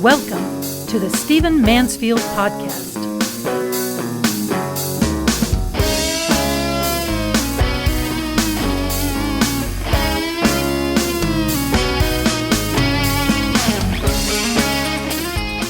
Welcome to the Stephen Mansfield Podcast.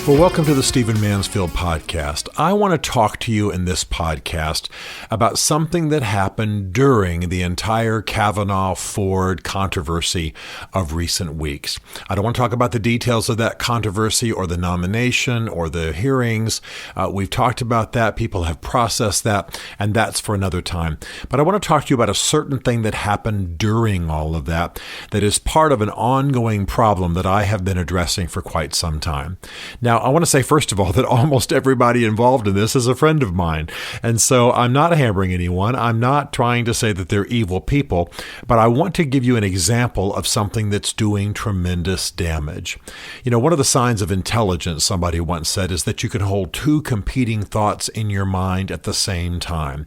Well, welcome to the Stephen Mansfield Podcast. I want to talk to you in this podcast about something that happened during the entire Kavanaugh-Ford controversy of recent weeks. I don't want to talk about the details of that controversy or the nomination or the hearings. We've talked about that. People have processed that, and that's for another time. But I want to talk to you about a certain thing that happened during all of that is part of an ongoing problem that I have been addressing for quite some time. Now, I want to say, first of all, that almost everybody involved in this is a friend of mine. And so I'm not hammering anyone. I'm not trying to say that they're evil people, but I want to give you an example of something that's doing tremendous damage. You know, one of the signs of intelligence, somebody once said, is that you can hold two competing thoughts in your mind at the same time.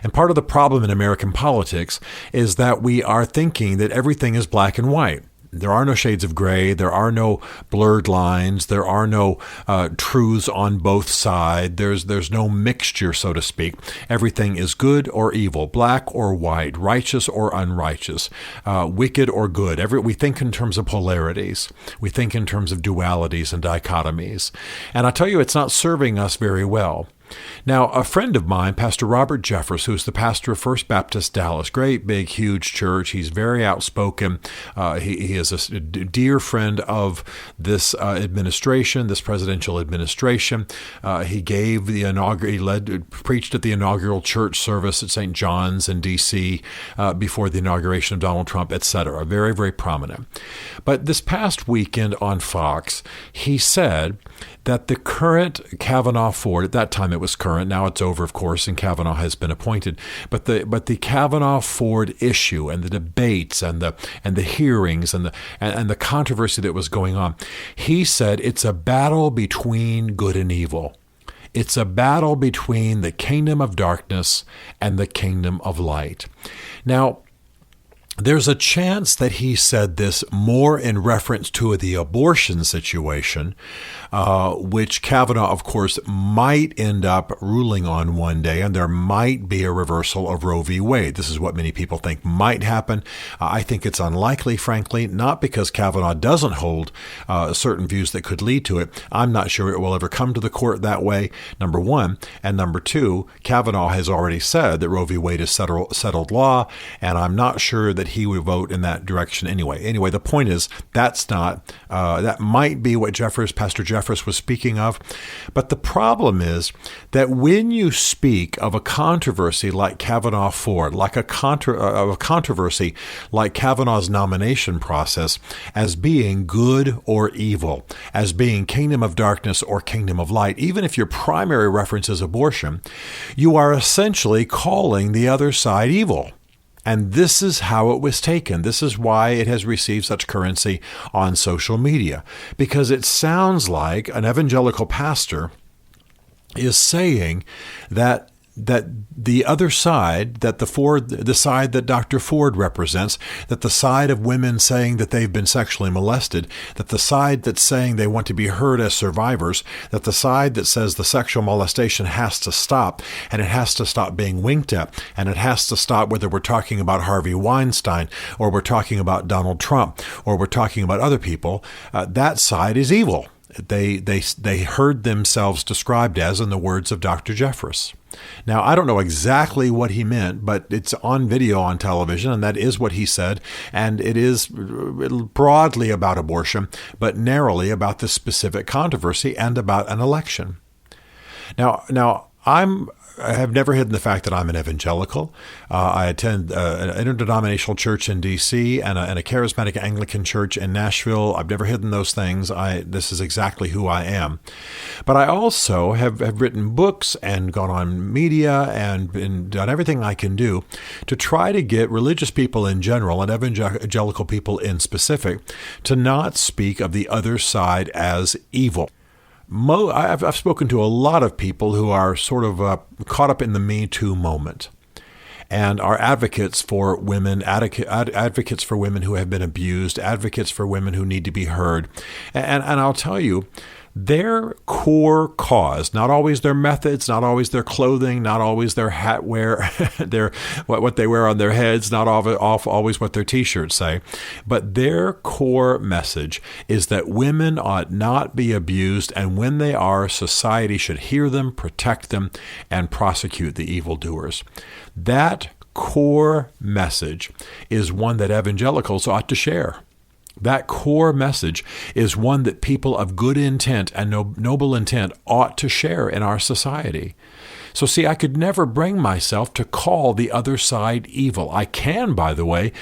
And part of the problem in American politics is that we are thinking that everything is black and white. There are no shades of gray. There are no blurred lines. There are no truths on both sides. There's no mixture, so to speak. Everything is good or evil, black or white, righteous or unrighteous, wicked or good. We think in terms of polarities. We think in terms of dualities and dichotomies. And I tell you, it's not serving us very well. Now, a friend of mine, Pastor Robert Jeffress, who's the pastor of First Baptist Dallas, great, big, huge church. He's very outspoken. He is a dear friend of this administration, this presidential administration. He gave preached at the inaugural church service at St. John's in D.C. Before the inauguration of Donald Trump, etc. Very, very prominent. But this past weekend on Fox, he said that the current Kavanaugh-Ford, at that time it was current, now it's over, of course, and Kavanaugh has been appointed, but the Kavanaugh-Ford issue and the debates and the hearings and the controversy that was going on, he said it's a battle between good and evil. It's a battle between the kingdom of darkness and the kingdom of light. Now, there's a chance that he said this more in reference to the abortion situation, which Kavanaugh, of course, might end up ruling on one day, and there might be a reversal of Roe v. Wade. This is what many people think might happen. I think it's unlikely, frankly, not because Kavanaugh doesn't hold certain views that could lead to it. I'm not sure it will ever come to the court that way, number one. And number two, Kavanaugh has already said that Roe v. Wade is settled law, and I'm not sure that he would vote in that direction anyway. Anyway, the point is that's not, that might be what Pastor Jeffress was speaking of. But the problem is that when you speak of a controversy like Kavanaugh-Ford, like a controversy like Kavanaugh's nomination process as being good or evil, as being kingdom of darkness or kingdom of light, even if your primary reference is abortion, you are essentially calling the other side evil. And this is how it was taken. This is why it has received such currency on social media, because it sounds like an evangelical pastor is saying that the other side, that the side that Dr. Ford represents, that the side of women saying that they've been sexually molested, that the side that's saying they want to be heard as survivors, that the side that says the sexual molestation has to stop, and it has to stop being winked at, and it has to stop whether we're talking about Harvey Weinstein, or we're talking about Donald Trump, or we're talking about other people, that side is evil. They heard themselves described as, in the words of Dr. Jeffress. Now, I don't know exactly what he meant, but it's on video on television, and that is what he said. And it is broadly about abortion, but narrowly about this specific controversy and about an election. Now, I have never hidden the fact that I'm an evangelical. I attend an interdenominational church in D.C. and a charismatic Anglican church in Nashville. I've never hidden those things. This is exactly who I am. But I also have written books and gone on media and done everything I can do to try to get religious people in general and evangelical people in specific to not speak of the other side as evil. I've spoken to a lot of people who are sort of caught up in the Me Too moment and are advocates for women, advocates for women who have been abused, advocates for women who need to be heard. And I'll tell you, Their core cause, not always their methods, not always their clothing, not always their hat wear, what they wear on their heads, not always what their T-shirts say, but their core message is that women ought not be abused, and when they are, society should hear them, protect them, and prosecute the evildoers. That core message is one that evangelicals ought to share. That core message is one that people of good intent and noble intent ought to share in our society. So see, I could never bring myself to call the other side evil. I can, by the way,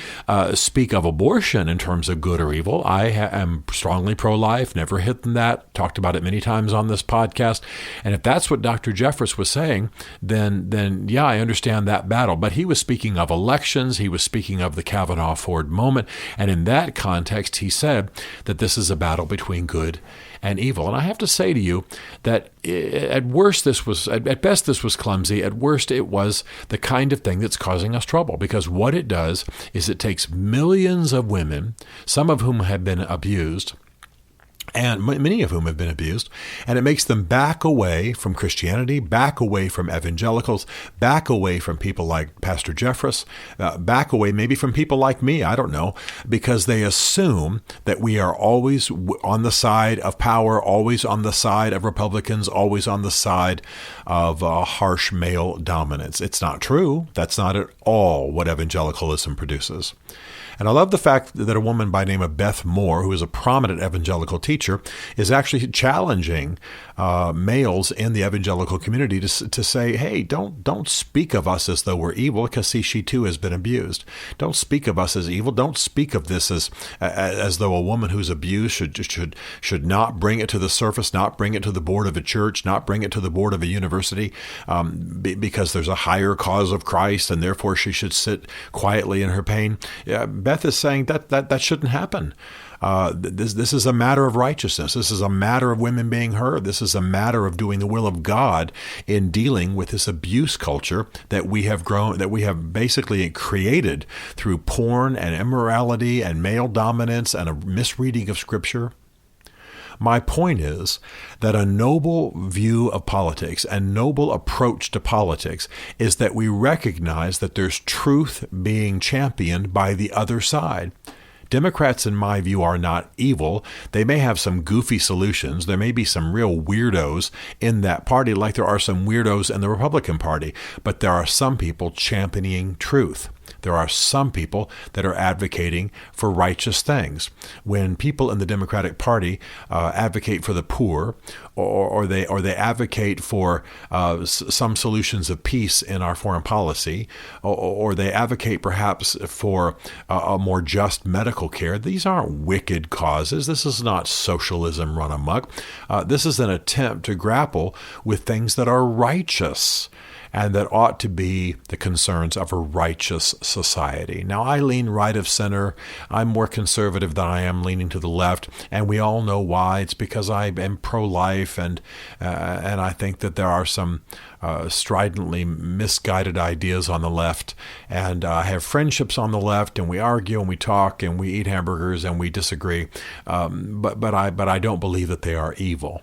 speak of abortion in terms of good or evil. I am strongly pro-life, never hidden that, talked about it many times on this podcast. And if that's what Dr. Jeffress was saying, then yeah, I understand that battle. But he was speaking of elections. He was speaking of the Kavanaugh Ford moment. And in that context, he said that this is a battle between good and evil. And I have to say to you that at best this was clumsy. At worst, it was the kind of thing that's causing us trouble, because what it does is it takes millions of women, some of whom have been abused, and many of whom have been abused, and it makes them back away from Christianity, back away from evangelicals, back away from people like Pastor Jeffress, back away maybe from people like me, I don't know, because they assume that we are always on the side of power, always on the side of Republicans, always on the side of harsh male dominance. It's not true. That's not at all what evangelicalism produces. And I love the fact that a woman by the name of Beth Moore, who is a prominent evangelical teacher, is actually challenging males in the evangelical community to say, hey, don't speak of us as though we're evil, because see, she too has been abused. Don't speak of us as evil. Don't speak of this as though a woman who's abused should not bring it to the surface, not bring it to the board of a church, not bring it to the board of a university, because there's a higher cause of Christ, and therefore she should sit quietly in her pain. Beth is saying that shouldn't happen. This is a matter of righteousness. This is a matter of women being heard. This is a matter of doing the will of God in dealing with this abuse culture that we have basically created through porn and immorality and male dominance and a misreading of Scripture. My point is that a noble view of politics and noble approach to politics is that we recognize that there's truth being championed by the other side. Democrats, in my view, are not evil. They may have some goofy solutions. There may be some real weirdos in that party, like there are some weirdos in the Republican Party. But there are some people championing truth. There are some people that are advocating for righteous things. When people in the Democratic Party advocate for the poor, or they advocate for some solutions of peace in our foreign policy, or they advocate perhaps for a more just medical care, these aren't wicked causes. This is not socialism run amok. This is an attempt to grapple with things that are righteous and that ought to be the concerns of a righteous society. Now, I lean right of center. I'm more conservative than I am leaning to the left, and we all know why. It's because I am pro-life, and I think that there are some stridently misguided ideas on the left, and I have friendships on the left, and we argue and we talk and we eat hamburgers and we disagree, but I don't believe that they are evil.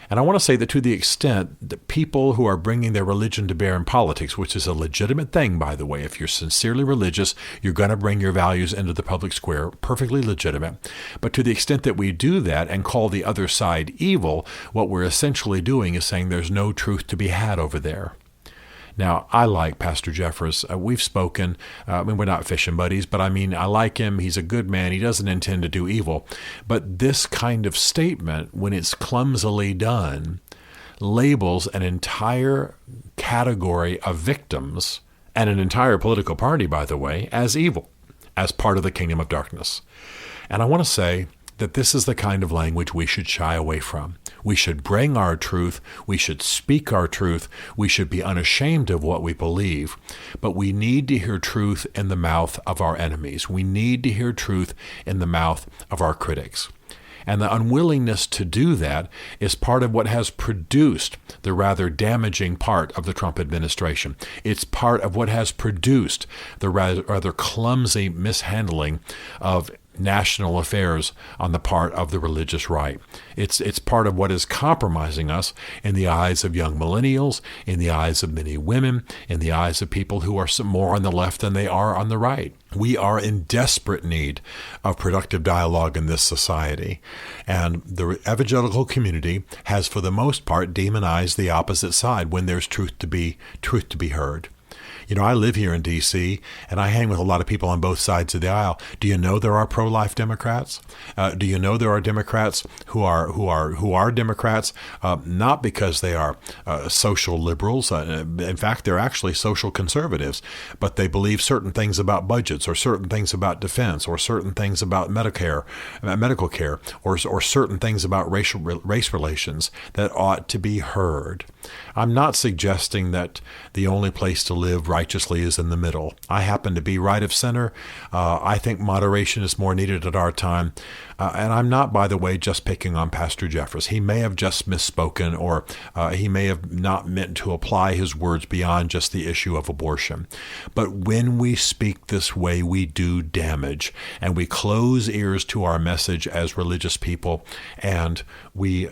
And I want to say that to the extent that people who are bringing their religion to bear in politics, which is a legitimate thing, by the way, if you're sincerely religious, you're going to bring your values into the public square, perfectly legitimate. But to the extent that we do that and call the other side evil, what we're essentially doing is saying there's no truth to be had over there. Now, I like Pastor Jeffress. We've spoken. We're not fishing buddies, but I like him. He's a good man. He doesn't intend to do evil. But this kind of statement, when it's clumsily done, labels an entire category of victims and an entire political party, by the way, as evil, as part of the kingdom of darkness. And I want to say that this is the kind of language we should shy away from. We should bring our truth. We should speak our truth. We should be unashamed of what we believe. But we need to hear truth in the mouth of our enemies. We need to hear truth in the mouth of our critics. And the unwillingness to do that is part of what has produced the rather damaging part of the Trump administration. It's part of what has produced the rather clumsy mishandling of national affairs on the part of the religious right. It's part of what is compromising us in the eyes of young millennials, in the eyes of many women, in the eyes of people who are more on the left than they are on the right. We are in desperate need of productive dialogue in this society. And the evangelical community has, for the most part, demonized the opposite side when there's truth to be heard. You know, I live here in D.C., and I hang with a lot of people on both sides of the aisle. Do you know there are pro-life Democrats? Do you know there are Democrats who are Democrats not because they are social liberals? In fact, they're actually social conservatives, but they believe certain things about budgets, or certain things about defense, or certain things about medical care, or certain things about race relations that ought to be heard. I'm not suggesting that the only place to live righteously is in the middle. I happen to be right of center. I think moderation is more needed at our time. And I'm not, by the way, just picking on Pastor Jeffress. He may have just misspoken, or he may have not meant to apply his words beyond just the issue of abortion. But when we speak this way, we do damage, and we close ears to our message as religious people, and we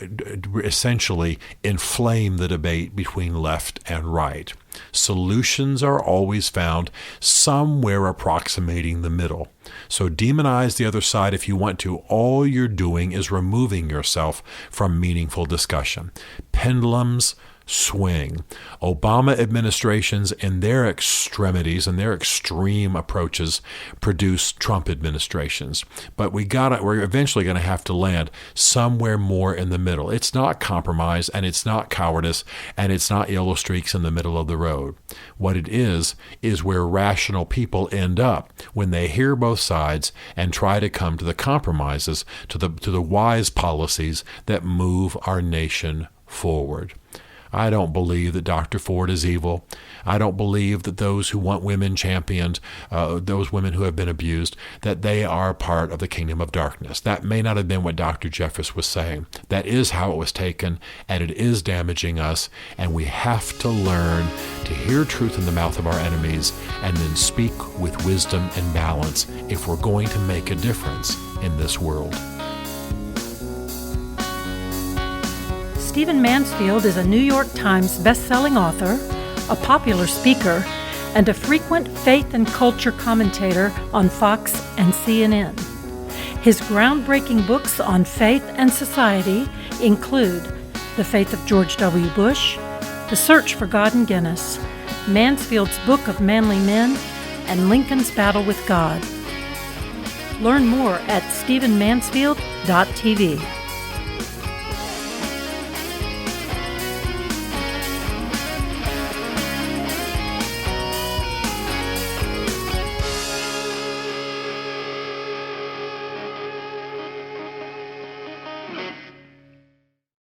essentially inflame the debate between left and right. Solutions are always found somewhere approximating the middle. So demonize the other side if you want to. All you're doing is removing yourself from meaningful discussion. Pendulums swing. Obama administrations in their extremities and their extreme approaches produce Trump administrations. But we're eventually going to have to land somewhere more in the middle. It's not compromise, and it's not cowardice, and it's not yellow streaks in the middle of the road. What it is where rational people end up when they hear both sides and try to come to the compromises, to the wise policies that move our nation forward. I don't believe that Dr. Ford is evil. I don't believe that those who want women championed, those women who have been abused, that they are part of the kingdom of darkness. That may not have been what Dr. Jeffress was saying. That is how it was taken, and it is damaging us, and we have to learn to hear truth in the mouth of our enemies and then speak with wisdom and balance if we're going to make a difference in this world. Stephen Mansfield is a New York Times best-selling author, a popular speaker, and a frequent faith and culture commentator on Fox and CNN. His groundbreaking books on faith and society include The Faith of George W. Bush, The Search for God in Guinness, Mansfield's Book of Manly Men, and Lincoln's Battle with God. Learn more at stephenmansfield.tv.